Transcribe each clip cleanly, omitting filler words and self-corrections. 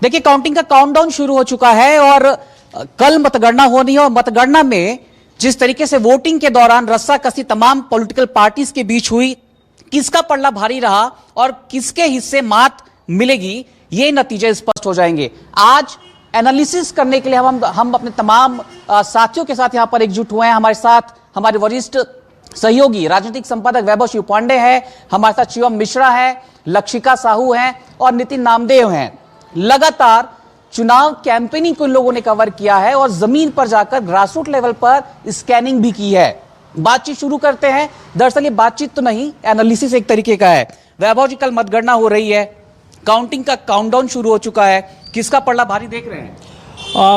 देखिए, काउंटिंग का काउंटडाउन शुरू हो चुका है और कल मतगणना होनी है और मतगणना में जिस तरीके से वोटिंग के दौरान रस्साकसी तमाम पॉलिटिकल पार्टीज के बीच हुई, किसका पल्ला भारी रहा और किसके हिस्से मात मिलेगी, ये नतीजे स्पष्ट हो जाएंगे। आज एनालिसिस करने के लिए हम अपने तमाम साथियों के साथ यहां पर एकजुट हुए हैं। हमारे साथ हमारे वरिष्ठ सहयोगी राजनीतिक संपादक वैभव शिव पांडे हैं, हमारे साथ शिवम मिश्रा है, लक्षिका साहू हैं और नितिन नामदेव हैं। लगातार चुनाव कैंपेनिंग को इन लोगों ने कवर किया है और जमीन पर जाकर ग्रासरूट लेवल पर स्कैनिंग भी की है। बातचीत शुरू करते हैं। दरअसल ये बातचीत तो नहीं, एनालिसिस एक तरीके का है। वैभव जी, कल मतगणना हो रही है, काउंटिंग का काउंटडाउन शुरू हो चुका है, किसका पल्ला भारी देख रहे हैं?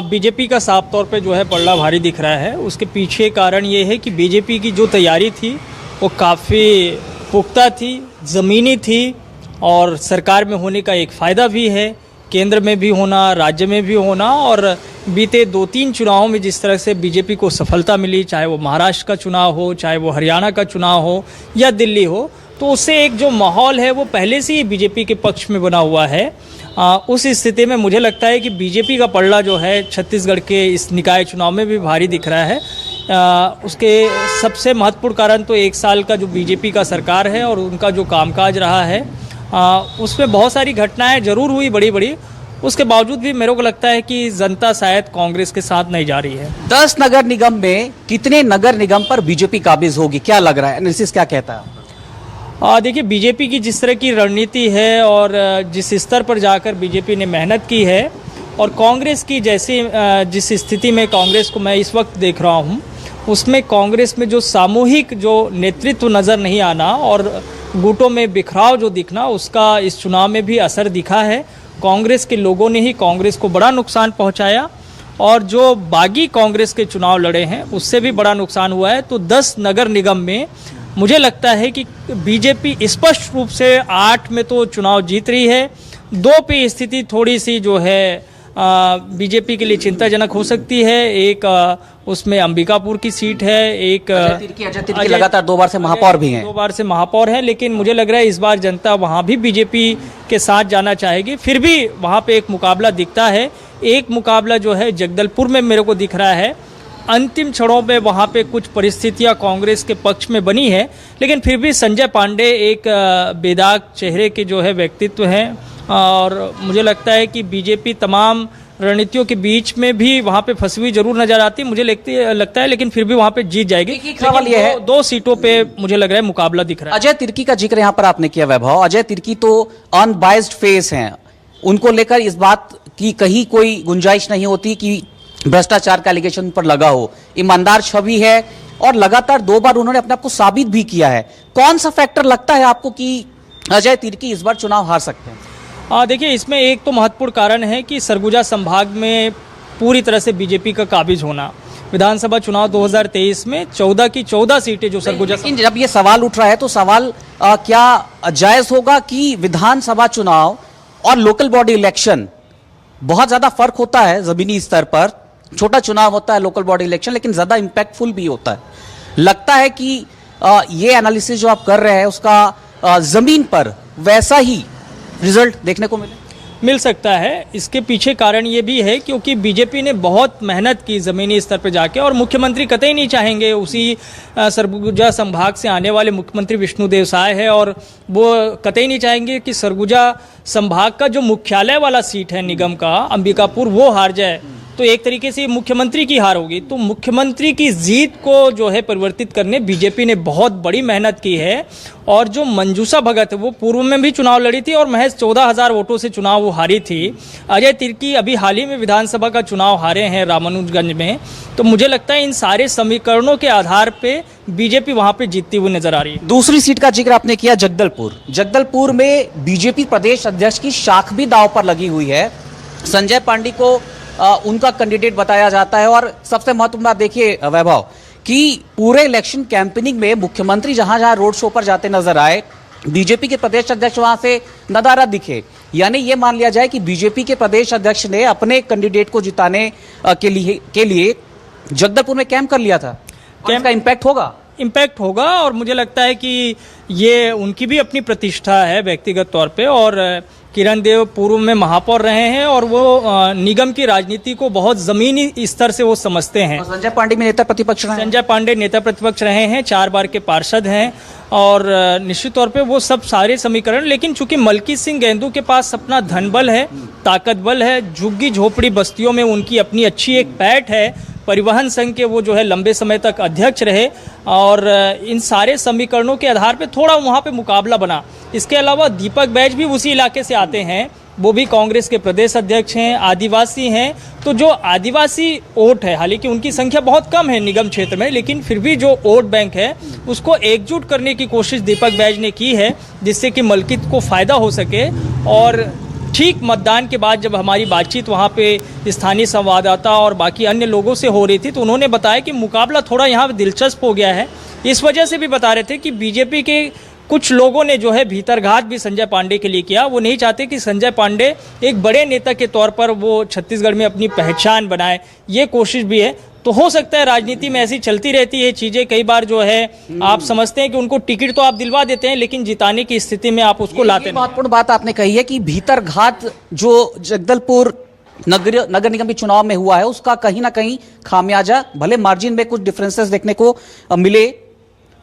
बीजेपी का साफ तौर पे जो है पल्ला भारी दिख रहा है। उसके पीछे कारण ये है कि बीजेपी की जो तैयारी थी वो काफ़ी पुख्ता थी, ज़मीनी थी और सरकार में होने का एक फ़ायदा भी है, केंद्र में भी होना, राज्य में भी होना। और बीते 2-3 चुनावों में जिस तरह से बीजेपी को सफलता मिली, चाहे वो महाराष्ट्र का चुनाव हो, चाहे वो हरियाणा का चुनाव हो या दिल्ली हो, तो उससे एक जो माहौल है वो पहले से ही बीजेपी के पक्ष में बना हुआ है। उस स्थिति में मुझे लगता है कि बीजेपी का पलड़ा जो है छत्तीसगढ़ के इस निकाय चुनाव में भी भारी दिख रहा है। उसके सबसे महत्वपूर्ण कारण तो 1 साल का जो बीजेपी का सरकार है और उनका जो कामकाज रहा है, उसमें बहुत सारी घटनाएं जरूर हुई बड़ी बड़ी, उसके बावजूद भी मेरे को लगता है कि जनता शायद कांग्रेस के साथ नहीं जा रही है। 10 नगर निगम में कितने नगर निगम पर बीजेपी काबिज होगी, क्या लग रहा है? एनालिसिस क्या कहता है? देखिए, बीजेपी की जिस तरह की रणनीति है और जिस स्तर पर जाकर बीजेपी ने मेहनत की है और कांग्रेस की जैसी जिस स्थिति में कांग्रेस को मैं इस वक्त देख रहा हूँ, उसमें कांग्रेस में जो सामूहिक जो नेतृत्व नज़र नहीं आना और गुटों में बिखराव जो दिखना, उसका इस चुनाव में भी असर दिखा है। कांग्रेस के लोगों ने ही कांग्रेस को बड़ा नुकसान पहुंचाया और जो बागी कांग्रेस के चुनाव लड़े हैं उससे भी बड़ा नुकसान हुआ है। तो 10 नगर निगम में मुझे लगता है कि बीजेपी स्पष्ट रूप से 8 में तो चुनाव जीत रही है। 2 पे स्थिति थोड़ी सी जो है बीजेपी के लिए चिंताजनक हो सकती है। एक उसमें अंबिकापुर की सीट है, एक अजय तिर्की लगातार 2 बार से महापौर भी हैं। 2 बार से महापौर हैं, लेकिन मुझे लग रहा है इस बार जनता वहाँ भी बीजेपी के साथ जाना चाहेगी। फिर भी वहाँ पे एक मुकाबला दिखता है। एक मुकाबला जो है जगदलपुर में मेरे को दिख रहा है। अंतिम क्षणों में वहाँ पे कुछ परिस्थितियाँ कांग्रेस के पक्ष में बनी है, लेकिन फिर भी संजय पांडे एक बेदाग चेहरे के जो है व्यक्तित्व हैं और मुझे लगता है कि बीजेपी तमाम रणनीतियों के बीच में भी वहाँ पे फंसी हुई जरूर नजर आती है, मुझे लगता है, लेकिन फिर भी वहाँ पे जीत जाएगी। सवाल ये है, 2 सीटों पे मुझे लग रहा है मुकाबला दिख रहा है। अजय तिर्की का जिक्र यहाँ पर आपने किया वैभव। अजय तिर्की तो अनबाइज्ड फेस हैं, उनको लेकर इस बात की कहीं कोई गुंजाइश नहीं होती कि भ्रष्टाचार का एलिगेशन पर लगा हो। ईमानदार छवि है और लगातार 2 बार उन्होंने अपने आप को साबित भी किया है। कौन सा फैक्टर लगता है आपको कि अजय तिर्की इस बार चुनाव हार सकते हैं? देखिए, इसमें एक तो महत्वपूर्ण कारण है कि सरगुजा संभाग में पूरी तरह से बीजेपी का काबिज होना। विधानसभा चुनाव 2023 में 14 की 14 सीटें जो सरगुजा, लेकिन जब ये सवाल उठ रहा है तो सवाल क्या जायज होगा कि विधानसभा चुनाव और लोकल बॉडी इलेक्शन बहुत ज्यादा फर्क होता है जमीनी स्तर पर। छोटा चुनाव होता है लोकल बॉडी इलेक्शन, लेकिन ज्यादा इंपैक्टफुल भी होता है। लगता है कि ये एनालिसिस जो आप कर रहे हैं उसका जमीन पर वैसा ही रिजल्ट देखने को मिल सकता है। इसके पीछे कारण ये भी है क्योंकि बीजेपी ने बहुत मेहनत की ज़मीनी स्तर पर जाके और मुख्यमंत्री कतई नहीं चाहेंगे, उसी सरगुजा संभाग से आने वाले मुख्यमंत्री विष्णुदेव साय है और वो कतई नहीं चाहेंगे कि सरगुजा संभाग का जो मुख्यालय वाला सीट है निगम का, अंबिकापुर, वो हार जाए। तो एक तरीके से मुख्यमंत्री की हार होगी। तो मुख्यमंत्री की जीत को जो है परिवर्तित करने बीजेपी ने बहुत बड़ी मेहनत की है। और जो मंजूषा भगत है वो पूर्व में भी चुनाव लड़ी थी और महज 14,000 वोटों से चुनाव वो हारी थी। अजय तिर्की अभी हाल ही में विधानसभा का चुनाव हारे हैं रामानुजगंज में। तो मुझे लगता है इन सारे समीकरणों के आधार पे बीजेपी वहां पे जीतती हुई नजर आ रही है। दूसरी सीट का जिक्र आपने किया, जगदलपुर। जगदलपुर में बीजेपी प्रदेश अध्यक्ष की शाख भी दांव पर लगी हुई है। संजय पांडे को उनका कैंडिडेट बताया जाता है और सबसे महत्वपूर्ण बात देखिए वैभव कि पूरे इलेक्शन कैंपेनिंग में मुख्यमंत्री जहां जहां रोड शो पर जाते नजर आए, बीजेपी के प्रदेश अध्यक्ष वहां से नदारद दिखे। यानी ये मान लिया जाए कि बीजेपी के प्रदेश अध्यक्ष ने अपने कैंडिडेट को जिताने के लिए जगदलपुर में कैंप कर लिया था। कैंप का इंपैक्ट होगा? इम्पैक्ट होगा। और मुझे लगता है कि ये उनकी भी अपनी प्रतिष्ठा है व्यक्तिगत तौर पे। और किरण देव पूर्व में महापौर रहे हैं और वो निगम की राजनीति को बहुत ज़मीनी स्तर से वो समझते हैं। और संजय पांडे में नेता प्रतिपक्ष रहे हैं। संजय पांडे नेता प्रतिपक्ष रहे हैं, 4 बार के पार्षद हैं और निश्चित तौर पे वो सब सारे समीकरण। लेकिन चूंकि मलकी सिंह गेंदू के पास अपना धनबल है, ताकत बल है, झुग्गी झोपड़ी बस्तियों में उनकी अपनी अच्छी एक पैठ है, परिवहन संघ के वो जो है लंबे समय तक अध्यक्ष रहे और इन सारे समीकरणों के आधार पे थोड़ा वहाँ पे मुकाबला बना। इसके अलावा दीपक बैज भी उसी इलाके से आते हैं, वो भी कांग्रेस के प्रदेश अध्यक्ष हैं, आदिवासी हैं। तो जो आदिवासी वोट है, हालांकि उनकी संख्या बहुत कम है निगम क्षेत्र में, लेकिन फिर भी जो वोट बैंक है उसको एकजुट करने की कोशिश दीपक बैज ने की है, जिससे कि मलकी को फ़ायदा हो सके। और ठीक मतदान के बाद जब हमारी बातचीत वहाँ पे स्थानीय संवाददाता और बाकी अन्य लोगों से हो रही थी, तो उन्होंने बताया कि मुकाबला थोड़ा यहाँ दिलचस्प हो गया है। इस वजह से भी बता रहे थे कि बीजेपी के कुछ लोगों ने जो है भीतरघात भी संजय पांडे के लिए किया। वो नहीं चाहते कि संजय पांडे एक बड़े नेता के तौर पर वो छत्तीसगढ़ में अपनी पहचान बनाए, ये कोशिश भी है। तो हो सकता है राजनीति में ऐसी चलती रहती है चीज़ें। कई बार जो है आप समझते हैं कि उनको टिकट तो आप दिलवा देते हैं, लेकिन जिताने की स्थिति में आप उसको लाते नहीं। महत्वपूर्ण बात आपने कही है कि भीतरघात जो जगदलपुर नगर निगम के चुनाव में हुआ है, उसका कहीं ना कहीं खामियाजा, भले मार्जिन में कुछ डिफरेंसेस देखने को मिले,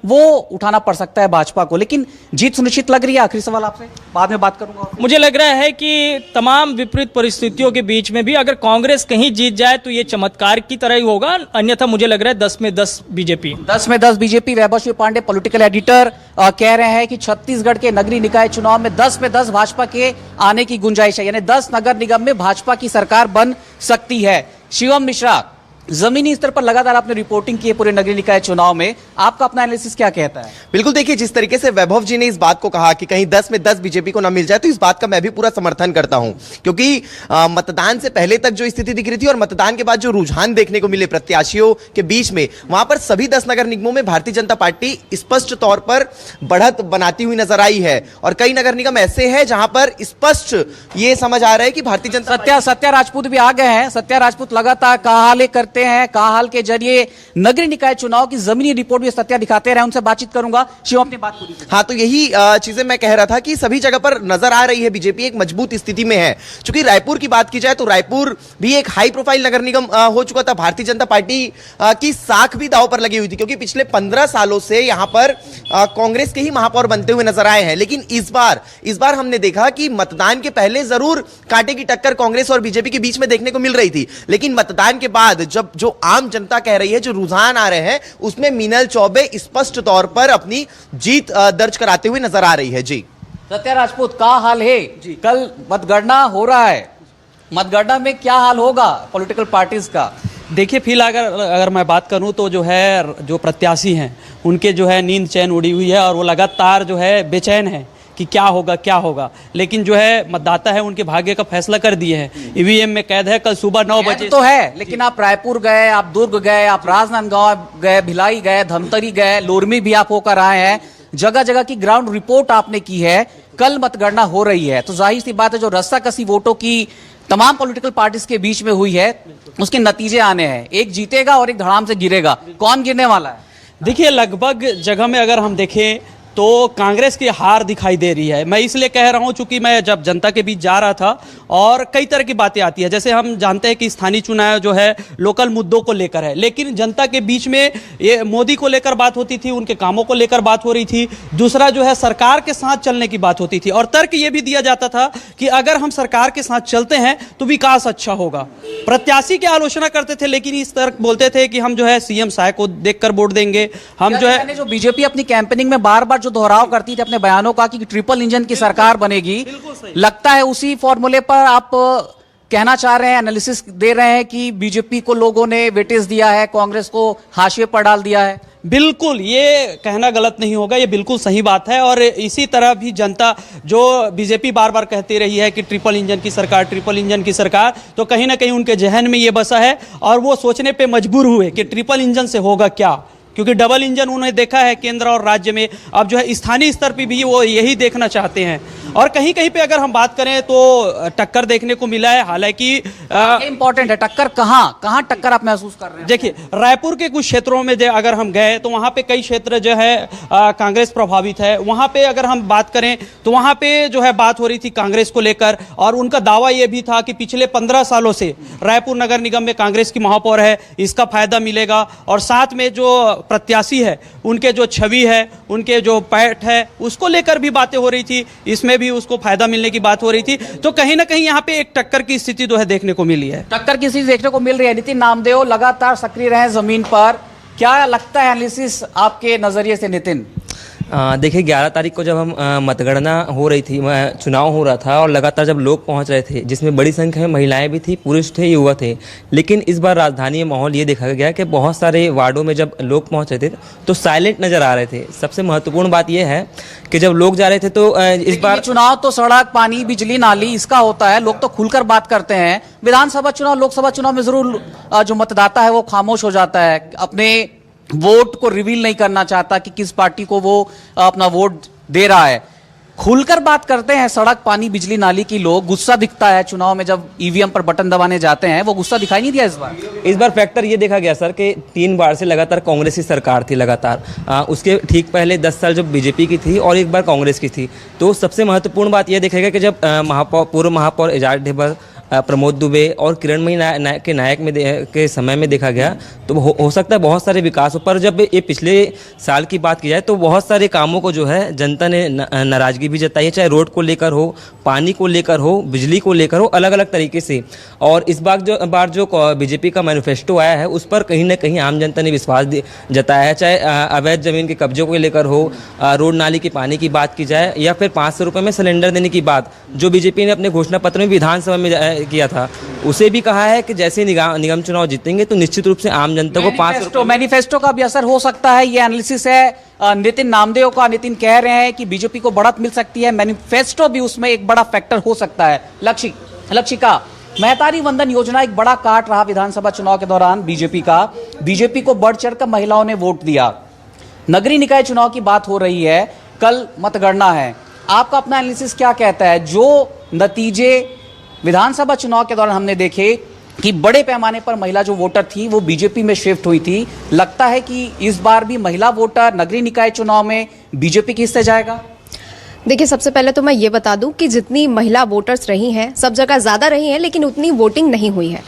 वो उठाना पड़ सकता है भाजपा को। लेकिन जीत सुनिश्चित लग रही है? आखिरी सवाल आपसे, बाद में बात करूंगा। मुझे लग रहा है कि तमाम विपरीत परिस्थितियों के बीच में भी अगर कांग्रेस कहीं जीत जाए तो ये चमत्कार की तरह ही होगा, अन्यथा मुझे लग रहा है 10 में 10 बीजेपी। 10 में 10 बीजेपी। वैभव पांडे पॉलिटिकल एडिटर कह रहे हैं कि छत्तीसगढ़ के नगरीय निकाय चुनाव में 10 में 10 भाजपा के आने की गुंजाइश है, यानी 10 नगर निगम में भाजपा की सरकार बन सकती है। शिवम मिश्रा, जमीनी स्तर पर लगातार आपने रिपोर्टिंग की है पूरे नगरीय निकाय चुनाव में, आपका अपना एनालिसिस क्या कहता है? बिल्कुल, देखिए जिस तरीके से वैभव जी ने इस बात को कहा कि कहीं 10 में 10 बीजेपी को ना मिल जाए, तो इस बात का मैं भी पूरा समर्थन करता हूं। क्योंकि मतदान से पहले तक जो स्थिति दिख रही थी और मतदान के बाद जो रुझान देखने को मिले प्रत्याशियों के बीच में, वहां पर सभी 10 नगर निगमों में भारतीय जनता पार्टी स्पष्ट तौर पर बढ़त बनाती हुई नजर आई है। और कई नगर निगम ऐसे हैं जहां पर स्पष्ट ये समझ आ रहा है कि भारतीय जनता सत्या राजपूत भी आ गए हैं। सत्या राजपूत लगातार कहाले करते हैं, कहाल के जरिए नगरीय निकाय चुनाव की जमीनी रिपोर्ट भी सत्या दिखाते रहे। उनसे बातचीत करूंगा। शिव, अपनी बात पूरी। हाँ, तो यही चीजें मैं कह रहा था कि सभी जगह पर नजर आ रही है बीजेपी एक मजबूत स्थिति में है। चूंकि रायपुर की बात की जाए तो रायपुर भी एक हाई प्रोफाइल नगर निगम हो चुका था। भारतीय जनता पार्टी की साख भी दांव पर लगी हुई थी, क्योंकि पिछले 15 सालों से यहां पर कांग्रेस के ही महापौर बनते हुए नजर आए हैं। लेकिन इस बार हमने देखा कि मतदान के पहले जरूर कांटे की टक्कर कांग्रेस और बीजेपी के बीच में देखने को मिल रही थी, लेकिन मतदान के बाद जब जो आम जनता कह रही है, जो रुझान आ रहे हैं, उसमें मीनल चौबे स्पष्ट तौर पर अपनी जीत दर्ज कराते हुए नजर आ रही है। जी सत्या राजपूत, का हाल है जी? कल मतगणना हो रहा है, मतगणना में क्या हाल होगा पॉलिटिकल पार्टीज का? देखिए, फिलहाल अगर मैं बात करूं तो जो प्रत्याशी हैं उनके जो है नींद चैन उड़ी हुई है और वो लगातार जो है बेचैन है कि क्या होगा। लेकिन जो है मतदाता है उनके भाग्य का फैसला कर दिए हैं। ईवीएम में कैद है, कल सुबह 9 बजे तो है। लेकिन आप रायपुर गए, आप दुर्ग गए, आप राजनांदगांव गए, भिलाई गए, धमतरी गए, लोरमी भी आप होकर आए हैं, जगह जगह की ग्राउंड रिपोर्ट आपने की है। कल मतगणना हो रही है, तो जाहिर सी बात है जो रस्साकसी वोटों की तमाम पॉलिटिकल पार्टीज के बीच में हुई है, उसके नतीजे आने हैं। एक जीतेगा और एक धड़ाम से गिरेगा। कौन गिरने वाला है? देखिए, लगभग जगह में अगर हम देखें तो कांग्रेस की हार दिखाई दे रही है। मैं इसलिए कह रहा हूं चूंकि मैं जब जनता के बीच जा रहा था और कई तरह की बातें आती है, जैसे हम जानते हैं कि स्थानीय चुनाव जो है लोकल मुद्दों को लेकर है, लेकिन जनता के बीच में ये मोदी को लेकर बात होती थी, उनके कामों को लेकर बात हो रही थी। दूसरा जो है सरकार के साथ चलने की बात होती थी और तर्क ये भी दिया जाता था कि अगर हम सरकार के साथ चलते हैं तो विकास अच्छा होगा। प्रत्याशी की आलोचना करते थे, लेकिन इस तर्क बोलते थे कि हम जो है सीएम साय को देखकर वोट देंगे। हम जो है जो बीजेपी अपनी कैंपेनिंग में बार बार जो दोहराव करती थी अपने बयानों का कि ट्रिपल इंजन की सरकार बनेगी, लगता है उसी फॉर्मूले पर आप कहना चाह रहे हैं, एनालिसिस दे रहे हैं कि बीजेपी को लोगों ने वेटेज दिया है, कांग्रेस को हाशिए पर डाल दिया है। बिल्कुल, ये कहना गलत नहीं होगा, ये बिल्कुल सही बात है। और इसी तरह भी जनता जो बीजेपी बार बार कहती रही है कि ट्रिपल इंजन की सरकार, तो कहीं ना कहीं उनके जहन में ये बसा है और वो सोचने पे मजबूर हुए कि ट्रिपल इंजन से होगा क्या, क्योंकि डबल इंजन उन्होंने देखा है केंद्र और राज्य में। अब जो है स्थानीय स्तर पे भी वो यही देखना चाहते हैं। और कहीं कहीं पे अगर हम बात करें तो टक्कर देखने को मिला है। हालांकि इंपॉर्टेंट है टक्कर, कहाँ टक्कर आप महसूस कर रहे हैं? देखिए, रायपुर के कुछ क्षेत्रों में अगर हम गए तो वहाँ पे कई क्षेत्र जो है कांग्रेस प्रभावित है। वहाँ पे अगर हम बात करें तो वहाँ पे जो है बात हो रही थी कांग्रेस को लेकर, और उनका दावा ये भी था कि पिछले 15 सालों से रायपुर नगर निगम में कांग्रेस की महापौर है, इसका फायदा मिलेगा। और साथ में जो प्रत्याशी है उनके जो छवि है, उनके जो पैठ है, उसको लेकर भी बातें हो रही थी, इसमें भी उसको फायदा मिलने की बात हो रही थी। तो कहीं ना कहीं यहाँ पे एक टक्कर की स्थिति जो है देखने को मिली है। टक्कर की स्थिति देखने को मिल रही है। नितिन नामदेव लगातार सक्रिय रहे जमीन पर, क्या लगता है एनालिसिस आपके नजरिए से नितिन? देखिए, 11 तारीख को जब हम मतगणना हो रही थी, चुनाव हो रहा था और लगातार जब लोग पहुंच रहे थे, जिसमें बड़ी संख्या में महिलाएं भी थी, पुरुष थे, युवा थे, लेकिन इस बार राजधानी में माहौल ये देखा गया कि बहुत सारे वार्डों में जब लोग पहुंच रहे थे तो साइलेंट नजर आ रहे थे। सबसे महत्वपूर्ण बात यह है कि जब लोग जा रहे थे तो इस बार चुनाव तो सड़क, पानी, बिजली, नाली इसका होता है, लोग तो खुलकर बात करते हैं। विधानसभा चुनाव, लोकसभा चुनाव में जरूर जो मतदाता है वो खामोश हो जाता है, अपने वोट को रिवील नहीं करना चाहता कि किस पार्टी को वो अपना वोट दे रहा है। खुलकर बात करते हैं सड़क, पानी, बिजली, नाली की लोग। गुस्सा दिखता है चुनाव में जब ईवीएम पर बटन दबाने जाते हैं, वो गुस्सा दिखाई नहीं दिया इस बार? इस बार फैक्टर ये देखा गया सर कि 3 बार से लगातार कांग्रेस की सरकार थी लगातार। उसके ठीक पहले 10 साल जब बीजेपी की थी और एक बार कांग्रेस की थी। तो सबसे महत्वपूर्ण बात यह देखा गया कि जब पूर्व महापौर एजाज ढेबर, प्रमोद दुबे और किरणमयी के नायक में के समय में देखा गया तो हो सकता है बहुत सारे विकास हो, पर जब ये पिछले साल की बात की जाए तो बहुत सारे कामों को जो है जनता ने नाराजगी भी जताई है, चाहे रोड को लेकर हो, पानी को लेकर हो, बिजली को लेकर हो, अलग अलग तरीके से। और इस बार जो बीजेपी का मैनिफेस्टो आया है उस पर कहीं ना कहीं आम जनता ने विश्वास जताया है, चाहे अवैध जमीन के कब्जों को लेकर हो, रोड नाली के पानी की बात की जाए, या फिर 500 रुपये में सिलेंडर देने की बात जो बीजेपी ने अपने घोषणा पत्र में विधानसभा में किया था। उसे भी कहा है कि जैसे निगम चुनाव जीतेंगे तो निश्चित रूप से आम जनता को 500 मैनिफेस्टो का भी असर हो सकता है। ये एनालिसिस है नितिन नामदेव का। नितिन कह रहे हैं कि बीजेपी को बढ़त मिल सकती है, मैनिफेस्टो भी उसमें एक बड़ा फैक्टर हो सकता है। लक्षिका, महतारी वंदन योजना एक बड़ा काट रहा विधानसभा चुनाव के दौरान बीजेपी का। बीजेपी को बढ़ चढ़कर महिलाओं ने वोट दिया। नगरीय निकाय चुनाव की बात हो रही है, कल मतगणना है। आपका अपना एनालिसिस क्या कहता है? जो नतीजे विधानसभा चुनाव के दौरान हमने देखे कि बड़े पैमाने पर महिला जो वोटर थी वो बीजेपी में शिफ्ट हुई थी, लगता है कि इस बार भी महिला वोटर नगरीय निकाय चुनाव में बीजेपी के हिस्से जाएगा? देखिए, सबसे पहले तो मैं ये बता दूं कि जितनी महिला वोटर्स रही हैं, सब जगह ज्यादा रही हैं, लेकिन उतनी वोटिंग नहीं हुई है।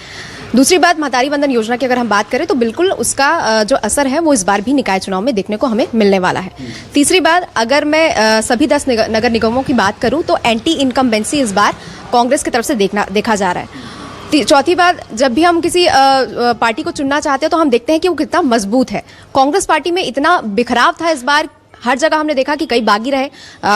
दूसरी बात, महतारी वंदन योजना की अगर हम बात करें तो बिल्कुल उसका जो असर है वो इस बार भी निकाय चुनाव में देखने को हमें मिलने वाला है। तीसरी बात, अगर मैं सभी 10 नगर निगमों की बात करूं तो एंटी इनकम्बेंसी इस बार कांग्रेस की तरफ से देखा जा रहा है। चौथी बात, जब भी हम किसी पार्टी को चुनना चाहते हैं तो हम देखते हैं कि वो कितना मजबूत है। कांग्रेस पार्टी में इतना बिखराव था इस बार, हर जगह हमने देखा कि कई बागी रहे।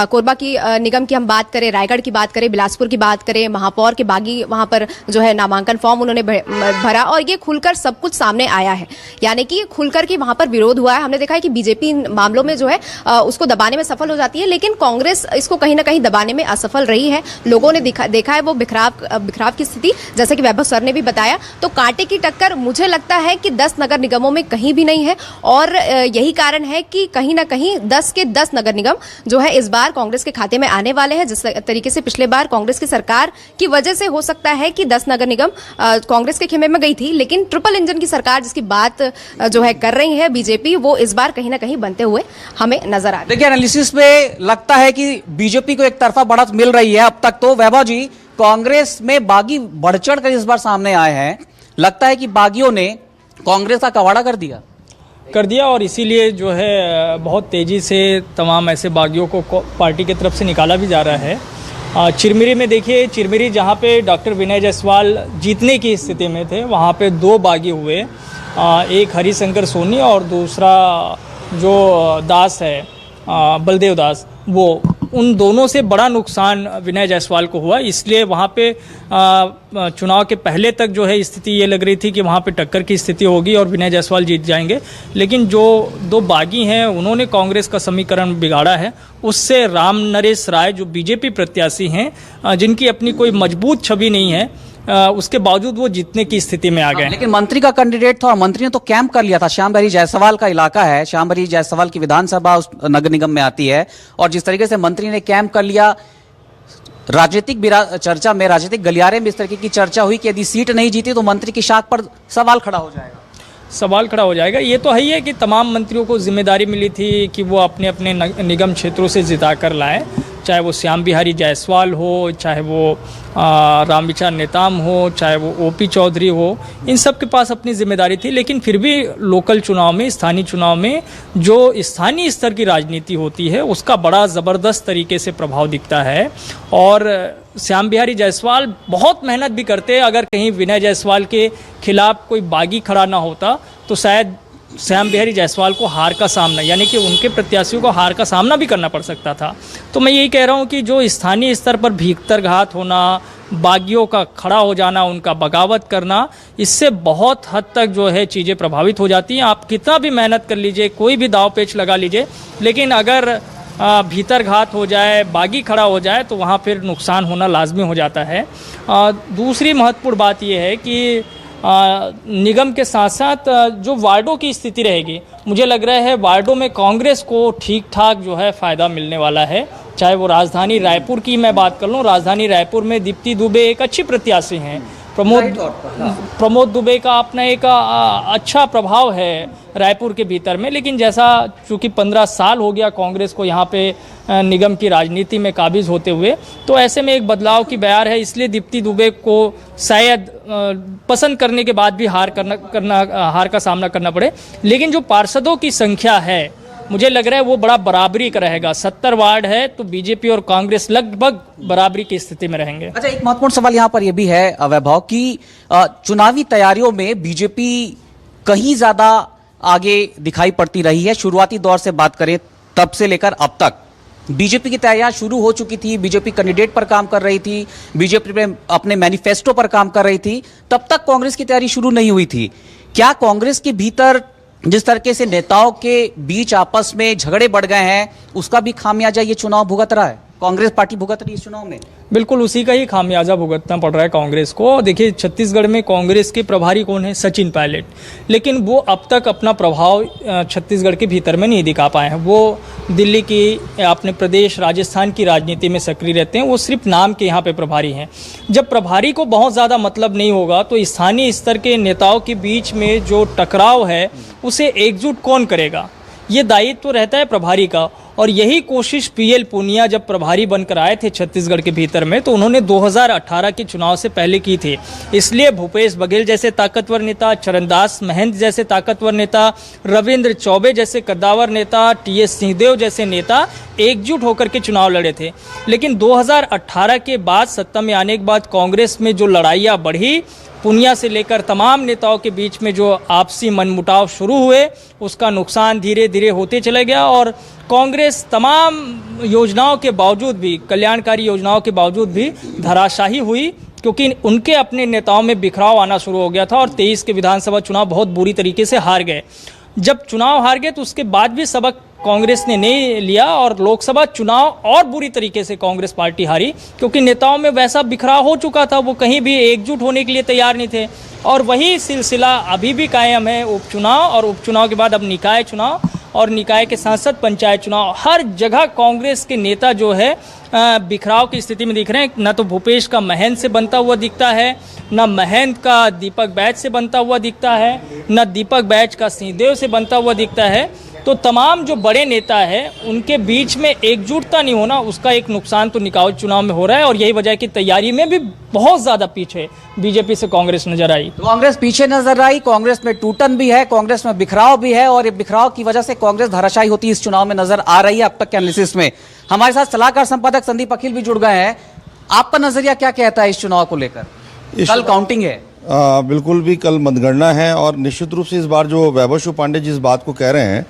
कोरबा की निगम की हम बात करें, रायगढ़ की बात करें, बिलासपुर की बात करें, महापौर के बागी वहां पर जो है नामांकन फॉर्म उन्होंने भरा, और ये खुलकर सब कुछ सामने आया है। यानी कि खुलकर के वहां पर विरोध हुआ है। हमने देखा है कि बीजेपी इन मामलों में जो है उसको दबाने में सफल हो जाती है, लेकिन कांग्रेस इसको कहीं ना कहीं दबाने में असफल रही है। लोगों ने देखा है वो बिखराव की स्थिति, जैसे कि वैभव सर ने भी बताया। तो कांटे की टक्कर मुझे लगता है कि 10 नगर निगमों में कहीं भी नहीं है, और यही कारण है कि कहीं ना कहीं 10 के 10 नगर निगम जो है इस बार कांग्रेस के खाते में आने वाले हैं। जिस तरीके से पिछले बार कांग्रेस की सरकार की वजह से हो सकता है कि 10 नगर निगम कांग्रेस के खेमे में गई थी, लेकिन ट्रिपल इंजन की सरकार जिसकी बात जो है कर रही है बीजेपी, वो इस बार कहीं ना कहीं बनते हुए हमें नजर आ रही है। देखिए, एनालिसिस में लगता है कि बीजेपी को एक तरफा बढ़त मिल रही है अब तक। तो वैभव जी, कांग्रेस में बागी बढ़ चढ़ कर इस बार सामने आए हैं, लगता है कि बागियों ने कांग्रेस का कवाड़ा कर दिया और इसीलिए जो है बहुत तेज़ी से तमाम ऐसे बागियों को पार्टी की तरफ से निकाला भी जा रहा है। चिरमिरी में देखिए, चिरमिरी जहाँ पे डॉक्टर विनय जायसवाल जीतने की स्थिति में थे, वहाँ पे 2 बागी हुए, एक हरिशंकर सोनी और दूसरा जो दास है बलदेव दास, वो उन दोनों से बड़ा नुकसान विनय जायसवाल को हुआ। इसलिए वहाँ पे चुनाव के पहले तक जो है स्थिति ये लग रही थी कि वहाँ पे टक्कर की स्थिति होगी और विनय जायसवाल जीत जाएंगे, लेकिन जो 2 बागी हैं उन्होंने कांग्रेस का समीकरण बिगाड़ा है। उससे राम नरेश राय जो बीजेपी प्रत्याशी हैं, जिनकी अपनी कोई मजबूत छवि नहीं है, उसके बावजूद वो जीतने की स्थिति में आ गए। लेकिन मंत्री का कैंडिडेट था और मंत्री ने तो कैंप कर लिया था। श्यामबरी जायसवाल का इलाका है, श्यामबरी जायसवाल की विधानसभा उस नगर निगम में आती है, और जिस तरीके से मंत्री ने कैंप कर लिया, राजनीतिक चर्चा में, राजनीतिक गलियारे में इस तरह की चर्चा हुई कि यदि सीट नहीं जीती तो मंत्री की शाख पर सवाल खड़ा हो जाएगा। सवाल खड़ा हो जाएगा। ये तो है ही है कि तमाम मंत्रियों को जिम्मेदारी मिली थी कि वो अपने अपने निगम क्षेत्रों से जिता कर लाएँ, चाहे वो श्याम बिहारी जायसवाल हो, चाहे वो रामविचार नेताम हो, चाहे वो ओपी चौधरी हो, इन सब के पास अपनी जिम्मेदारी थी। लेकिन फिर भी लोकल चुनाव में, स्थानीय चुनाव में जो स्थानीय स्तर की राजनीति होती है उसका बड़ा ज़बरदस्त तरीके से प्रभाव दिखता है। और श्याम बिहारी जायसवाल बहुत मेहनत भी करते हैं। अगर कहीं विनय जायसवाल के खिलाफ कोई बागी खड़ा ना होता तो शायद श्याम बिहारी जायसवाल को हार का सामना, यानी कि उनके प्रत्याशियों को हार का सामना भी करना पड़ सकता था। तो मैं यही कह रहा हूँ कि जो स्थानीय स्तर पर भीतरघात होना, बागियों का खड़ा हो जाना, उनका बगावत करना, इससे बहुत हद तक जो है चीज़ें प्रभावित हो जाती हैं। आप कितना भी मेहनत कर लीजिए, कोई भी दाव पेच लगा लीजिए, लेकिन अगर भीतरघात हो जाए, बागी खड़ा हो जाए तो वहाँ फिर नुकसान होना लाजमी हो जाता है। दूसरी महत्वपूर्ण बात यह है कि निगम के साथ साथ जो वार्डों की स्थिति रहेगी, मुझे लग रहा है वार्डों में कांग्रेस को ठीक ठाक जो है फ़ायदा मिलने वाला है। चाहे वो राजधानी रायपुर की मैं बात कर लूँ, राजधानी रायपुर में दीप्ति दुबे एक अच्छी प्रत्याशी हैं। प्रमोद दुबे का अपना एक अच्छा प्रभाव है रायपुर के भीतर में, लेकिन जैसा चूँकि 15 साल हो गया कांग्रेस को यहाँ पे निगम की राजनीति में काबिज होते हुए, तो ऐसे में एक बदलाव की बयार है। इसलिए दीप्ति दुबे को शायद पसंद करने के बाद भी हार का सामना करना पड़े। लेकिन जो पार्षदों की संख्या है, मुझे लग रहा है वो बड़ा बराबरी का रहेगा। 70 वार्ड है तो बीजेपी और कांग्रेस लगभग बराबरी की स्थिति में रहेंगे। अच्छा, एक महत्वपूर्ण सवाल यहाँ पर यह भी है वैभव कि चुनावी तैयारियों में बीजेपी कहीं ज्यादा आगे दिखाई पड़ती रही है। शुरुआती दौर से बात करें तब से लेकर अब तक बीजेपी की तैयारियां शुरू हो चुकी थी, बीजेपी कैंडिडेट पर काम कर रही थी, बीजेपी अपने मैनिफेस्टो पर काम कर रही थी, तब तक कांग्रेस की तैयारी शुरू नहीं हुई थी। क्या कांग्रेस के भीतर जिस तरीके से नेताओं के बीच आपस में झगड़े बढ़ गए हैं, उसका भी खामियाजा ये चुनाव भुगत रहा है, कांग्रेस पार्टी भुगत रही है इस चुनाव में? बिल्कुल उसी का ही खामियाजा भुगतना पड़ रहा है कांग्रेस को। देखिए, छत्तीसगढ़ में कांग्रेस के प्रभारी कौन है? सचिन पायलट। लेकिन वो अब तक अपना प्रभाव छत्तीसगढ़ के भीतर में नहीं दिखा पाए हैं। वो दिल्ली की, अपने प्रदेश राजस्थान की राजनीति में सक्रिय रहते हैं। वो सिर्फ नाम के यहाँ पे प्रभारी हैं। जब प्रभारी को बहुत ज़्यादा मतलब नहीं होगा तो स्थानीय स्तर के नेताओं के बीच में जो टकराव है उसे एकजुट कौन करेगा? ये दायित्व तो रहता है प्रभारी का। और यही कोशिश पीएल पुनिया जब प्रभारी बनकर आए थे छत्तीसगढ़ के भीतर में, तो उन्होंने 2018 के चुनाव से पहले की थी। इसलिए भूपेश बघेल जैसे ताकतवर नेता, चरणदास महंत जैसे ताकतवर नेता, रविंद्र चौबे जैसे कद्दावर नेता, टीएस सिंहदेव जैसे नेता एकजुट होकर के चुनाव लड़े थे। लेकिन 2018 के बाद सत्ता में आने के बाद कांग्रेस में जो लड़ाइयाँ बढ़ी, पुनिया से लेकर तमाम नेताओं के बीच में जो आपसी मनमुटाव शुरू हुए, उसका नुकसान धीरे धीरे होते चले गया। और कांग्रेस तमाम योजनाओं के बावजूद भी, कल्याणकारी योजनाओं के बावजूद भी धराशायी हुई, क्योंकि उनके अपने नेताओं में बिखराव आना शुरू हो गया था। और 23 के विधानसभा चुनाव बहुत बुरी तरीके से हार गए। जब चुनाव हार गए तो उसके बाद भी सबक कांग्रेस ने नहीं लिया और लोकसभा चुनाव और बुरी तरीके से कांग्रेस पार्टी हारी, क्योंकि नेताओं में वैसा बिखराव हो चुका था। वो कहीं भी एकजुट होने के लिए तैयार नहीं थे। और वही सिलसिला अभी भी कायम है। उपचुनाव और उपचुनाव के बाद अब निकाय चुनाव, और निकाय के साथ साथ पंचायत चुनाव, हर जगह कांग्रेस के नेता जो है बिखराव की स्थिति में दिख रहे हैं। न तो भूपेश का महंत से बनता हुआ दिखता है, न महंत का दीपक बैच से बनता हुआ दिखता है, न दीपक बैच का सिंहदेव से बनता हुआ दिखता है। तो तमाम जो बड़े नेता हैं उनके बीच में एकजुटता नहीं होना, उसका एक नुकसान तो निकाय चुनाव में हो रहा है। और यही वजह है कि तैयारी में भी बहुत ज़्यादा पीछे बीजेपी से कांग्रेस नजर आई। तो कांग्रेस पीछे नजर आई, कांग्रेस में टूटन भी है, कांग्रेस में बिखराव भी है, और ये बिखराव की वजह से कांग्रेस धराशायी होती इस चुनाव में नजर आ रही है अब तक के एनालिसिस में। हमारे साथ सलाहकार संपादक संदीप अखिल भी जुड़ गए हैं। आपका नजरिया क्या कहता है इस चुनाव को लेकर? कल काउंटिंग है। बिल्कुल भी कल मतगणना है, और निश्चित रूप से इस बार जो वैभव शिव पांडे जिस बात को कह रहे हैं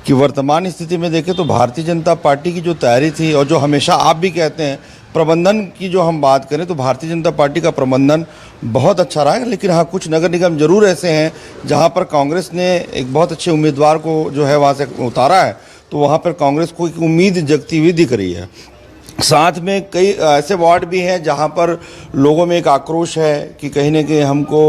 कि वर्तमान स्थिति में देखें तो भारतीय जनता पार्टी की जो तैयारी थी, और जो हमेशा आप भी कहते हैं प्रबंधन की जो हम बात करें तो भारतीय जनता पार्टी का प्रबंधन बहुत अच्छा रहा है। लेकिन हाँ, कुछ नगर निगम जरूर ऐसे हैं जहाँ पर कांग्रेस ने एक बहुत अच्छे उम्मीदवार को जो है वहाँ से उतारा है, तो वहाँ पर कांग्रेस को एक उम्मीद जगती हुई दिख रही है। साथ में कई ऐसे वार्ड भी हैं जहां पर लोगों में एक आक्रोश है कि कहीं ना कहीं हमको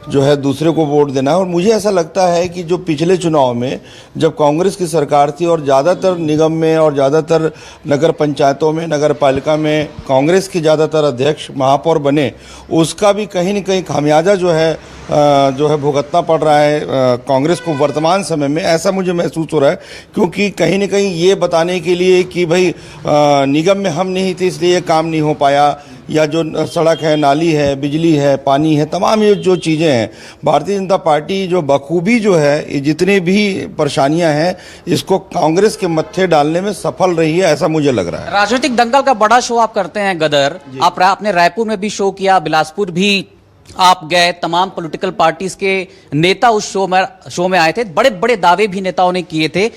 जो है दूसरे को वोट देना है। और मुझे ऐसा लगता है कि जो पिछले चुनाव में जब कांग्रेस की सरकार थी और ज़्यादातर निगम में और ज़्यादातर नगर पंचायतों में, नगर पालिका में कांग्रेस के ज़्यादातर अध्यक्ष महापौर बने, उसका भी कहीं न कहीं खामियाजा जो है भुगतना पड़ रहा है कांग्रेस को वर्तमान समय में, ऐसा मुझे महसूस हो रहा है। क्योंकि कहीं न कहीं ये बताने के लिए कि भाई निगम में हम नहीं थे इसलिए ये काम नहीं हो पाया, या जो सड़क है, नाली है, बिजली है, पानी है, तमाम ये जो चीज़ें हैं, भारतीय जनता पार्टी जो बखूबी जो है ये जितने भी परेशानियां हैं इसको कांग्रेस के मत्थे डालने में सफल रही है, ऐसा मुझे लग रहा है। राजनीतिक दंगल का बड़ा शो आप करते हैं गदर, आपने रायपुर में भी शो किया, बिलासपुर भी आप गए, तमाम पॉलिटिकल पार्टीज के नेता उस शो में आए थे, बड़े बड़े दावे भी नेताओं ने किए थे।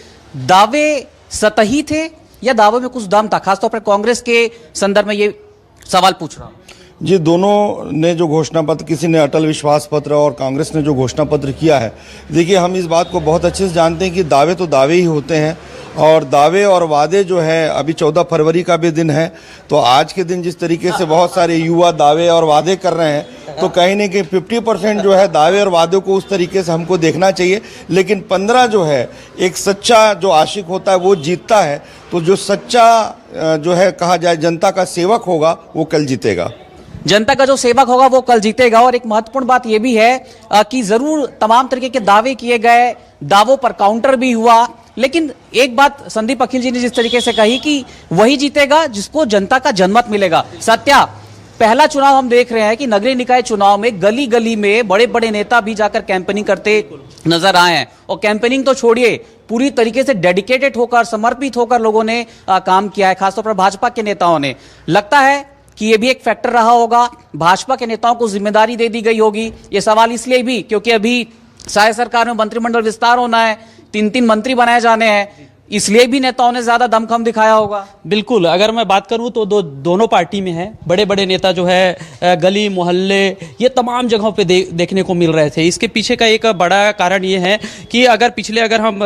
दावे सतही थे या दावों में कुछ दम था? खासतौर पर कांग्रेस के संदर्भ में ये सवाल पूछ रहा हूं। जी, दोनों ने जो घोषणा पत्र, किसी ने अटल विश्वास पत्र और कांग्रेस ने जो घोषणा पत्र किया है, देखिए हम इस बात को बहुत अच्छे से जानते हैं कि दावे तो दावे ही होते हैं और दावे और वादे जो है, अभी 14 फरवरी का भी दिन है, तो आज के दिन जिस तरीके से बहुत सारे युवा दावे और वादे कर रहे हैं, तो कहीं ना कहीं 50% जो है दावे और वादों को उस तरीके से हमको देखना चाहिए। लेकिन 15 जो है, एक सच्चा जो आशिक होता है वो जीतता है, तो जो सच्चा जो है कहा जाए जनता का सेवक होगा वो कल जीतेगा। जनता का जो सेवक होगा वो कल जीतेगा। और एक महत्वपूर्ण बात यह भी है कि जरूर तमाम तरीके के दावे किए गए, दावों पर काउंटर भी हुआ, लेकिन एक बात संदीप अखिल जी ने जिस तरीके से कही कि वही जीतेगा जिसको जनता का जनमत मिलेगा। सत्या, पहला चुनाव हम देख रहे हैं कि नगरीय निकाय चुनाव में गली गली में बड़े बड़े नेता भी जाकर कैंपेनिंग करते नजर आए हैं, और कैंपेनिंग तो छोड़िए, पूरी तरीके से डेडिकेटेड होकर, समर्पित होकर लोगों ने काम किया है, खासतौर पर भाजपा के नेताओं ने। लगता है कि यह भी एक फैक्टर रहा होगा, भाजपा के नेताओं को जिम्मेदारी दे दी गई होगी। यह सवाल इसलिए भी क्योंकि अभी साय सरकार में मंत्रिमंडल विस्तार होना है, 3-3 मंत्री बनाए जाने हैं, इसलिए भी नेताओं ने ज्यादा दमखम दिखाया होगा। बिल्कुल, अगर मैं बात करूं तो दोनों पार्टी में है, बड़े बड़े नेता जो है गली मोहल्ले ये तमाम जगहों पे देखने को मिल रहे थे। इसके पीछे का एक बड़ा कारण ये है कि अगर हम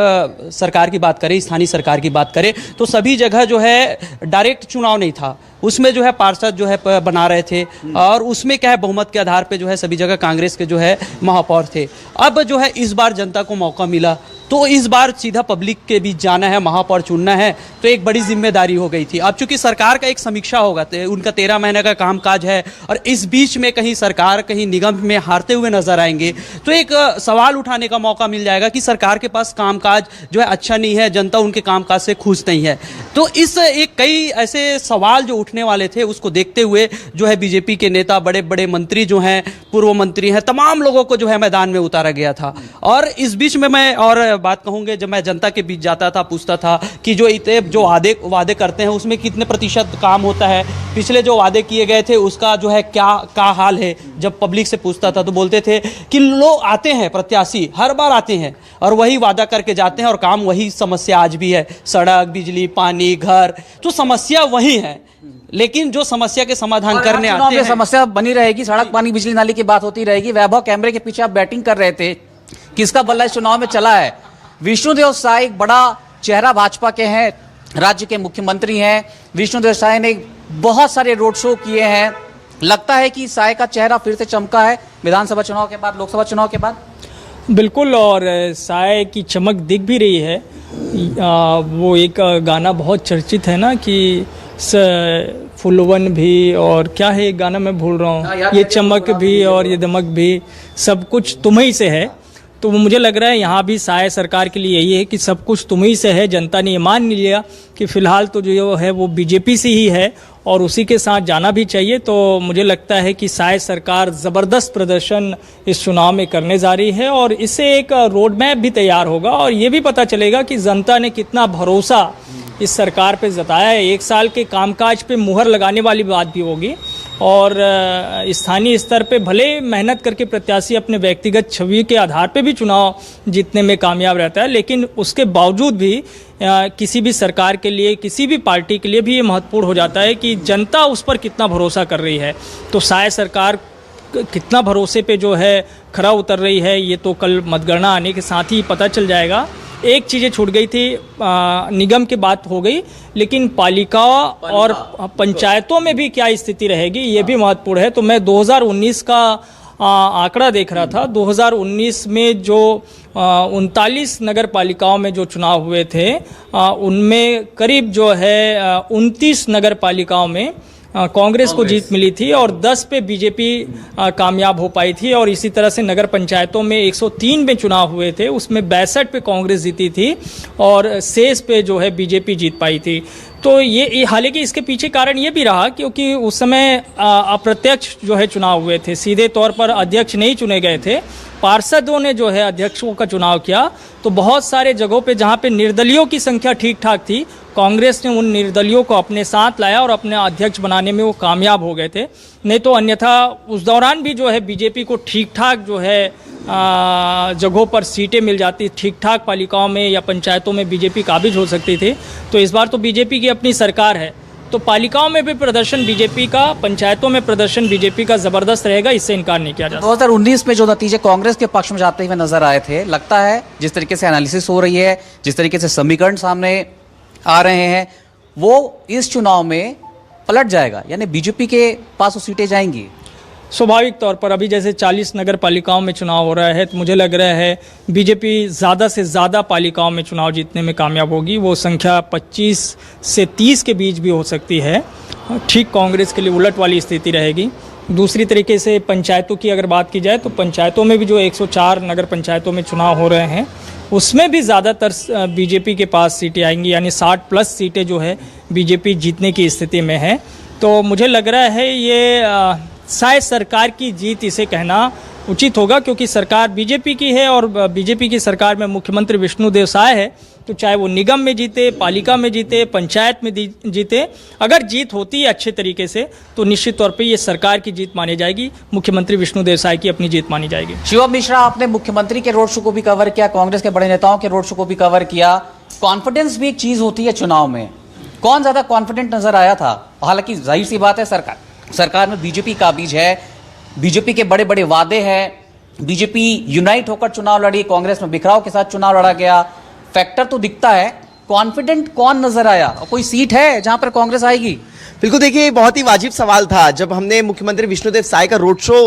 सरकार की बात करें, स्थानीय सरकार की बात करें, तो सभी जगह जो है डायरेक्ट चुनाव नहीं था, उसमें जो है पार्षद जो है बना रहे थे, और उसमें क्या है बहुमत के आधार पे जो है सभी जगह कांग्रेस के जो है महापौर थे। अब जो है इस बार जनता को मौका मिला, तो इस बार सीधा पब्लिक के बीच जाना है, महापौर चुनना है, तो एक बड़ी जिम्मेदारी हो गई थी। अब चूंकि सरकार का एक समीक्षा होगा, उनका 13 महीने का कामकाज है, और इस बीच में कहीं सरकार कहीं निगम में हारते हुए नजर आएंगे, तो एक सवाल उठाने का मौका मिल जाएगा कि सरकार के पास कामकाज जो है अच्छा नहीं है, जनता उनके कामकाज से खुश नहीं है। तो इस एक कई ऐसे सवाल जो उठने वाले थे, उसको देखते हुए जो है बीजेपी के नेता, बड़े बड़े मंत्री जो हैं, पूर्व मंत्री हैं, तमाम लोगों को जो है मैदान में उतारा गया था। और इस बीच में मैं और बात कहूंगे, जब मैं जनता के बीच जाता था, पूछता था कि जो वादे करते हैं उसमें कितने प्रतिशत काम होता है, पिछले जो वादे किए गए थे उसका जो है क्या हाल है, जब पब्लिक से पूछता था तो बोलते थे कि लोग आते हैं, प्रत्याशी हर बार आते हैं और वही वादा करके जाते हैं और काम वही, समस्या आज भी है, सड़क, बिजली, पानी, घर, तो समस्या वही है। लेकिन जो समस्या के समाधान करने आते हैं, समस्या बनी रहेगी, सड़क, पानी, बिजली, नाली की बात होती रहेगी। वैभव, कैमरे के पीछे आप बैटिंग कर रहे थे, किसका बल्ला इस चुनाव में चला है? विष्णुदेव साय एक बड़ा चेहरा भाजपा के हैं, राज्य के मुख्यमंत्री हैं। विष्णुदेव साय ने बहुत सारे रोड शो किए हैं, लगता है कि साय का चेहरा फिर से चमका है विधानसभा चुनाव के बाद, लोकसभा चुनाव के बाद। बिल्कुल, और साय की चमक दिख भी रही है। वो एक गाना बहुत चर्चित है ना कि फुलवन भी, और क्या है एक गाना मैं भूल रहा हूँ, ये चमक भी और ये दमक भी, सब कुछ तुम्हीं से है। तो मुझे लग रहा है यहाँ भी साय सरकार के लिए यही है कि सब कुछ तुम्हीं से है। जनता ने ये मान लिया कि फिलहाल तो जो है वो बीजेपी से ही है और उसी के साथ जाना भी चाहिए। तो मुझे लगता है कि साय सरकार ज़बरदस्त प्रदर्शन इस चुनाव में करने जा रही है, और इससे एक रोड मैप भी तैयार होगा और ये भी पता चलेगा कि जनता ने कितना भरोसा इस सरकार पे जताया है। 1 साल के कामकाज पे मुहर लगाने वाली बात भी होगी, और स्थानीय स्तर पे भले मेहनत करके प्रत्याशी अपने व्यक्तिगत छवि के आधार पे भी चुनाव जीतने में कामयाब रहता है, लेकिन उसके बावजूद भी किसी भी सरकार के लिए, किसी भी पार्टी के लिए भी ये महत्वपूर्ण हो जाता है कि जनता उस पर कितना भरोसा कर रही है। तो साय सरकार कितना भरोसे पे जो है खरा उतर रही है, ये तो कल मतगणना आने के साथ ही पता चल जाएगा। एक चीज़ें छूट गई थी, निगम की बात हो गई, लेकिन पालिका और पंचायतों में भी क्या स्थिति रहेगी ये भी महत्वपूर्ण है। तो मैं 2019 का आंकड़ा देख रहा था। 2019 में जो 39 नगर पालिकाओं में जो चुनाव हुए थे, उनमें करीब जो है 29 नगर पालिकाओं में कांग्रेस को जीत मिली थी और 10 पे बीजेपी कामयाब हो पाई थी। और इसी तरह से नगर पंचायतों में 103 में चुनाव हुए थे, उसमें 62 पे कांग्रेस जीती थी और शेष पे जो है बीजेपी जीत पाई थी। तो ये हालांकि इसके पीछे कारण ये भी रहा क्योंकि उस समय अप्रत्यक्ष जो है चुनाव हुए थे, सीधे तौर पर अध्यक्ष नहीं चुने गए थे, पार्षदों ने जो है अध्यक्षों का चुनाव किया। तो बहुत सारे जगहों पे जहाँ पे निर्दलियों की संख्या ठीक ठाक थी, कांग्रेस ने उन निर्दलियों को अपने साथ लाया और अपने अध्यक्ष बनाने में वो कामयाब हो गए थे। नहीं तो अन्यथा उस दौरान भी जो है बीजेपी को ठीक ठाक जो है जगहों पर सीटें मिल जाती, ठीक ठाक पालिकाओं में या पंचायतों में बीजेपी काबिज हो सकती थी। तो इस बार तो बीजेपी की अपनी सरकार है, तो पालिकाओं में भी प्रदर्शन बीजेपी का, पंचायतों में प्रदर्शन बीजेपी का जबरदस्त रहेगा, इससे इनकार नहीं किया जा सकता। 2019 में जो नतीजे कांग्रेस के पक्ष में जाते हुए नजर आए थे, लगता है जिस तरीके से एनालिसिस हो रही है, जिस तरीके से समीकरण सामने आ रहे हैं, वो इस चुनाव में पलट जाएगा, यानी बीजेपी के पास वो सीटें जाएंगी। स्वाभाविक तौर पर अभी जैसे 40 नगर पालिकाओं में चुनाव हो रहा है, तो मुझे लग रहा है बीजेपी ज़्यादा से ज़्यादा पालिकाओं में चुनाव जीतने में कामयाब होगी। वो संख्या 25 से 30 के बीच भी हो सकती है, ठीक कांग्रेस के लिए उलट वाली स्थिति रहेगी। दूसरी तरीके से पंचायतों की अगर बात की जाए तो पंचायतों में भी जो 104 नगर पंचायतों में चुनाव हो रहे हैं, उसमें भी ज़्यादातर बीजेपी के पास सीटें आएंगी, यानी 60+ सीटें जो है बीजेपी जीतने की स्थिति में है। तो मुझे लग रहा है ये शायद सरकार की जीत इसे कहना उचित होगा, क्योंकि सरकार बीजेपी की है और बीजेपी की सरकार में मुख्यमंत्री विष्णुदेव साय है। तो चाहे वो निगम में जीते, पालिका में जीते, पंचायत में जीते, अगर जीत होती है अच्छे तरीके से तो निश्चित तौर पे ये सरकार की जीत मानी जाएगी, मुख्यमंत्री विष्णुदेव साय की अपनी जीत मानी जाएगी। शिवम मिश्रा, आपने मुख्यमंत्री के रोड शो को भी कवर किया, कांग्रेस के बड़े नेताओं के रोड शो को भी कवर किया। कॉन्फिडेंस भी एक चीज होती है चुनाव में, कौन ज्यादा कॉन्फिडेंट नजर आया था? हालांकि जाहिर सी बात है सरकार में बीजेपी काबिज है, बीजेपी के बड़े बड़े वादे हैं, बीजेपी यूनाइट होकर चुनाव लड़ी, कांग्रेस में बिखराव के साथ चुनाव लड़ा गया, फैक्टर तो दिखता है। कॉन्फिडेंट कौन नजर आया? कोई सीट है जहां पर कांग्रेस आएगी? बिल्कुल, देखिए बहुत ही वाजिब सवाल था जब हमने मुख्यमंत्री विष्णुदेव साय का रोड शो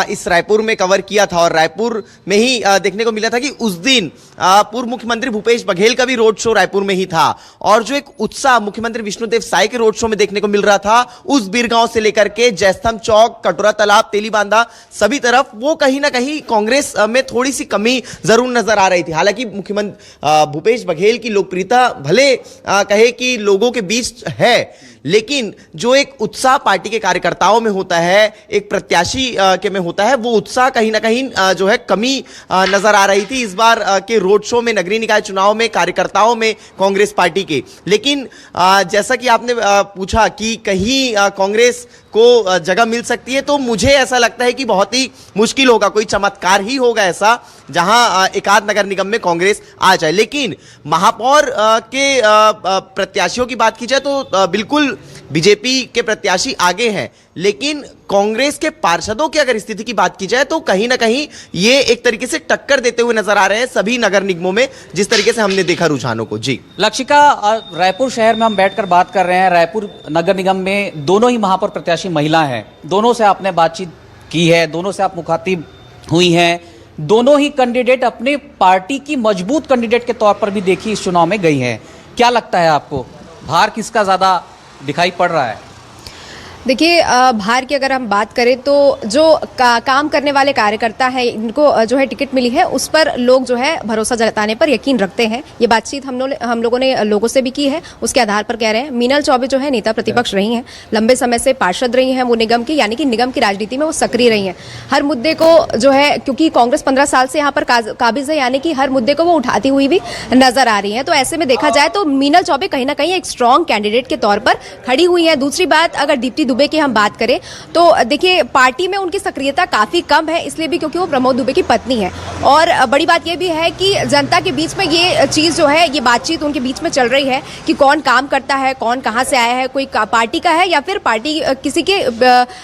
इस रायपुर में कवर किया था, और रायपुर में ही देखने को मिला था कि उस दिन पूर्व मुख्यमंत्री भूपेश बघेल का भी रोड शो रायपुर में ही था, और जो एक उत्साह मुख्यमंत्री विष्णुदेव साय के रोड शो में देखने को मिल रहा था, उस बीरगांव से लेकर के जयस्तंभ चौक, कटोरा तालाब, तेलीबांधा, सभी तरफ वो कहीं ना कहीं कांग्रेस में थोड़ी सी कमी जरूर नजर आ रही थी। हालांकि मुख्यमंत्री भूपेश बघेल की लोकप्रियता भले कहे कि लोगों के बीच है, लेकिन जो एक उत्साह पार्टी के कार्यकर्ताओं में होता है, एक प्रत्याशी के में होता है, वो उत्साह कहीं ना कहीं जो है कमी नजर आ रही थी इस बार के रोड शो में, नगरीय निकाय चुनाव में, कार्यकर्ताओं में कांग्रेस पार्टी के। लेकिन जैसा कि आपने पूछा कि कहीं कांग्रेस को जगह मिल सकती है, तो मुझे ऐसा लगता है कि बहुत ही मुश्किल होगा, कोई चमत्कार ही होगा ऐसा जहां एकाध नगर निगम में कांग्रेस आ जाए। लेकिन महापौर के प्रत्याशियों की बात की जाए तो बिल्कुल बीजेपी के प्रत्याशी आगे हैं, लेकिन कांग्रेस के पार्षदों की अगर स्थिति की बात की जाए तो कहीं ना कहीं ये एक तरीके से टक्कर देते हुए नजर आ रहे हैं सभी नगर निगमों में, जिस तरीके से हमने देखा रुझानों को। जी लक्षिका, रायपुर शहर में हम बैठकर बात कर रहे हैं। रायपुर नगर निगम में दोनों ही महापौर प्रत्याशी महिला हैं, दोनों से आपने बातचीत की है, दोनों से आप मुखातिब हुई हैं, दोनों ही कैंडिडेट अपने पार्टी की मजबूत कैंडिडेट के तौर पर भी देखी इस चुनाव में गई हैं। क्या लगता है आपको, भार किसका ज्यादा दिखाई पड़ रहा है? देखिए, भार की अगर हम बात करें तो जो काम करने वाले कार्यकर्ता हैं, इनको जो है टिकट मिली है, उस पर लोग जो है भरोसा जताने पर यकीन रखते हैं। ये बातचीत हम लोगों ने लोगों से भी की है, उसके आधार पर कह रहे हैं। मीनल चौबे जो है नेता प्रतिपक्ष रही हैं, लंबे समय से पार्षद रही हैं वो निगम की, यानी कि निगम की राजनीति में वो सक्रिय रही हैं। हर मुद्दे को जो है, क्योंकि कांग्रेस 15 साल से यहाँ पर काबिज है, यानी कि हर मुद्दे को वो उठाती हुई भी नजर आ रही है। तो ऐसे में देखा जाए तो मीनल चौबे कहीं ना कहीं एक स्ट्रॉन्ग कैंडिडेट के तौर पर खड़ी हुई है। दूसरी बात, अगर दीप्ति दुबे की हम बात करें तो देखिए पार्टी में उनकी सक्रियता काफी कम है, इसलिए भी क्योंकि वो प्रमोद दुबे की पत्नी है। और बड़ी बात यह भी है कि जनता के बीच में ये चीज जो है, ये बातचीत उनके बीच में चल रही है कि कौन काम करता है, कौन कहां से आया है, कोई पार्टी का है या फिर पार्टी किसी के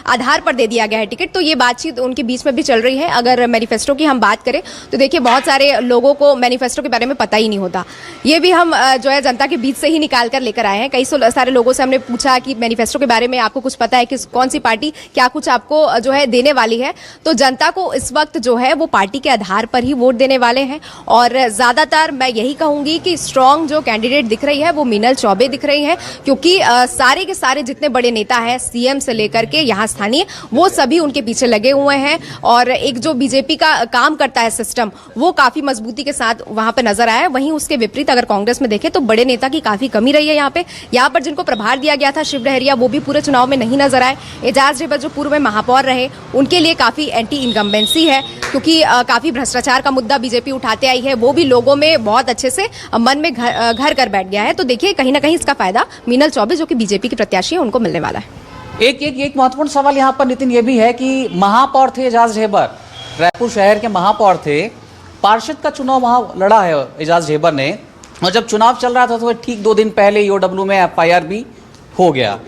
आधार पर दे दिया गया है टिकट। तो ये बातचीत उनके बीच में भी चल रही है। अगर मैनिफेस्टो की हम बात करें तो देखिए बहुत सारे लोगों को मैनिफेस्टो के बारे में पता ही नहीं होता। ये भी हम जो है जनता के बीच से ही निकाल कर लेकर आए हैं। कई सारे लोगों से हमने पूछा कि मैनिफेस्टो के बारे में आपको कुछ पता है कि कौन सी पार्टी क्या कुछ आपको जो है देने वाली है। तो जनता को इस वक्त जो है वो पार्टी के आधार पर ही वोट देने वाले हैं। और ज्यादातर मैं यही कहूंगी कि स्ट्रांग जो कैंडिडेट दिख रही है वो मीनल चौबे दिख रही है, क्योंकि सारे के सारे जितने बड़े नेता हैं सीएम से लेकर के यहाँ स्थानीय, वो सभी उनके पीछे लगे हुए हैं। और एक जो बीजेपी का काम करता है सिस्टम, वो काफी मजबूती के साथ वहां पर नजर आया है। वहीं उसके विपरीत अगर कांग्रेस में देखें तो बड़े नेता की काफी कमी रही है। यहाँ पर जिनको प्रभार दिया गया था शिव डहरिया, वो भी पूरे चुनाव में नहीं नजर आए। एजाज ढेबर जो पूर्व में महापौर रहे, उनके लिए काफी एंटी इनकम्बेंसी है, क्योंकि काफी भ्रष्टाचार का मुद्दा बीजेपी उठाते आई है। वो भी लोगों में बहुत अच्छे से मन में घर कर बैठ गया है। तो देखिए कहीं ना कहीं इसका फायदा मीनल चौबे जो कि बीजेपी की प्रत्याशी है उनको मिलने वाला है। एक महत्वपूर्ण सवाल यहाँ पर नितिन ये भी है कि महापौर थे एजाज ढेबर, रायपुर शहर के महापौर थे, पार्षद का चुनाव वहां लड़ा है एजाज ढेबर ने, और जब चुनाव चल रहा था तो ठीक 2 दिन पहले ईओडब्ल्यू में एफआईआर भी हो गया।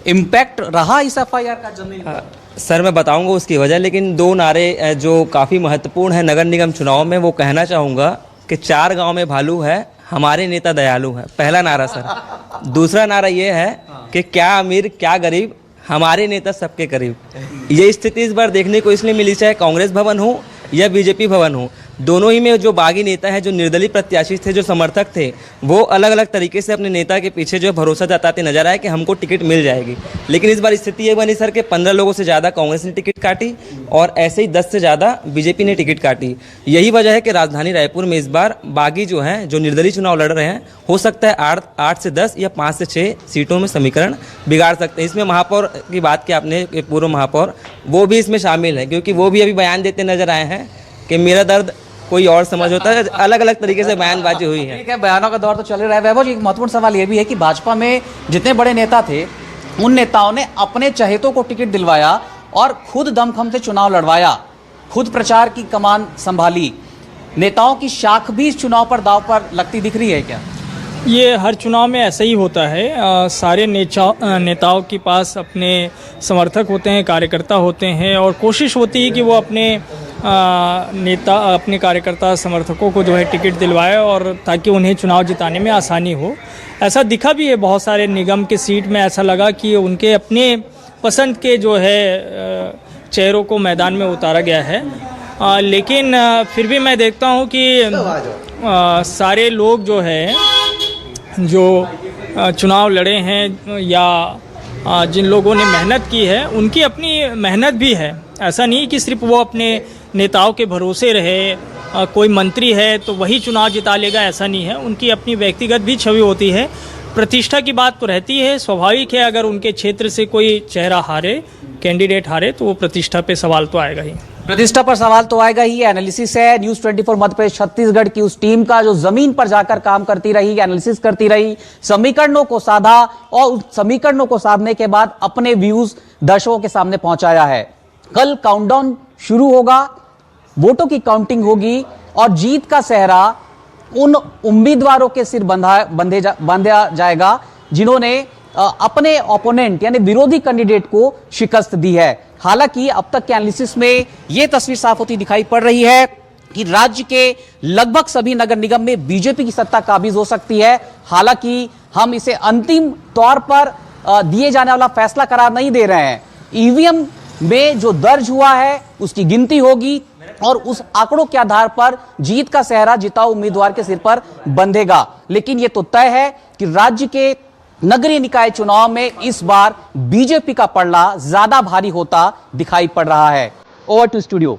इम्पैक्ट रहा इस एफआईआर का जमीन पर? सर मैं बताऊंगा उसकी वजह, लेकिन 2 नारे जो काफ़ी महत्वपूर्ण है नगर निगम चुनाव में, वो कहना चाहूँगा कि 4 गांव में भालू है, हमारे नेता दयालु है, पहला नारा सर। दूसरा नारा ये है कि क्या अमीर क्या गरीब, हमारे नेता सबके करीब। ये स्थिति इस बार देखने को इसलिए मिली, चाहे कांग्रेस भवन हो या बीजेपी भवन हो, दोनों ही में जो बागी नेता है, जो निर्दलीय प्रत्याशी थे, जो समर्थक थे, वो अलग अलग तरीके से अपने नेता के पीछे जो भरोसा जताते नजर आए कि हमको टिकट मिल जाएगी। लेकिन इस बार स्थिति ये बनी सर कि 15 लोगों से ज़्यादा कांग्रेस ने टिकट काटी और ऐसे ही 10 से ज़्यादा बीजेपी ने टिकट काटी। यही वजह है कि राजधानी रायपुर में इस बार बागी जो हैं, जो निर्दलीय चुनाव लड़ रहे हैं, हो सकता है 8 से 10 या 5 से 6 सीटों में समीकरण बिगाड़ सकते हैं। इसमें महापौर की बात की आपने, पूर्व महापौर, वो भी इसमें शामिल है, क्योंकि वो भी अभी बयान देते नजर आए हैं कि मेरा दर्द कोई और समझ होता है। अलग अलग तरीके से बयानबाजी हुई है। ठीक है, बयानों का दौर तो चल रहा है। वैभव जी, एक महत्वपूर्ण सवाल यह भी है कि भाजपा में जितने बड़े नेता थे, उन नेताओं ने अपने चहेतों को टिकट दिलवाया और खुद दमखम से चुनाव लड़वाया, खुद प्रचार की कमान संभाली। नेताओं की शाख भी इस चुनाव पर दांव पर लगती दिख रही है क्या? ये हर चुनाव में ऐसा ही होता है। सारे नेताओं के पास अपने समर्थक होते हैं, कार्यकर्ता होते हैं, और कोशिश होती है कि वो अपने अपने कार्यकर्ता समर्थकों को जो है टिकट दिलवाए, और ताकि उन्हें चुनाव जिताने में आसानी हो। ऐसा दिखा भी है, बहुत सारे निगम के सीट में ऐसा लगा कि उनके अपने पसंद के जो है चेहरों को मैदान में उतारा गया है। लेकिन फिर भी मैं देखता हूँ कि सारे लोग जो है, जो चुनाव लड़े हैं या जिन लोगों ने मेहनत की है, उनकी अपनी मेहनत भी है। ऐसा नहीं कि सिर्फ वो अपने नेताओं के भरोसे रहे, कोई मंत्री है तो वही चुनाव जिता लेगा, ऐसा नहीं है। उनकी अपनी व्यक्तिगत भी छवि होती है। प्रतिष्ठा की बात तो रहती है, स्वाभाविक है। अगर उनके क्षेत्र से कोई चेहरा हारे, कैंडिडेट हारे, तो वो प्रतिष्ठा पे सवाल तो आएगा ही। प्रतिष्ठा पर सवाल तो आएगा ही। एनालिसिस है न्यूज़ 24 मध्य प्रदेश छत्तीसगढ़ की उस टीम का जो जमीन पर जाकर काम करती रही, एनालिसिस करती रही, समीकरणों को साधा और उस समीकरणों को साधने के बाद अपने व्यूज दर्शकों के सामने पहुंचाया है। कल काउंटडाउन शुरू होगा, वोटों की काउंटिंग होगी और जीत का सेहरा उन उम्मीदवारों के सिर बांधा जाएगा जिन्होंने अपने ओपोनेंट यानी विरोधी कैंडिडेट को शिकस्त दी है। हालांकि अब तक के एनालिसिस में यह तस्वीर साफ होती दिखाई पड़ रही है कि राज्य के लगभग सभी नगर निगम में बीजेपी की सत्ता काबिज हो सकती है। हालांकि हम इसे अंतिम तौर पर दिए जाने वाला फैसला करार नहीं दे रहे हैं। ईवीएम में जो दर्ज हुआ है उसकी गिनती होगी और उस आंकड़ों के आधार पर जीत का सेहरा जिताऊ उम्मीदवार के सिर पर बंधेगा। लेकिन यह तो तय है कि राज्य के नगरीय निकाय चुनाव में इस बार बीजेपी का पलड़ा ज्यादा भारी होता दिखाई पड़ रहा है। Over to studio.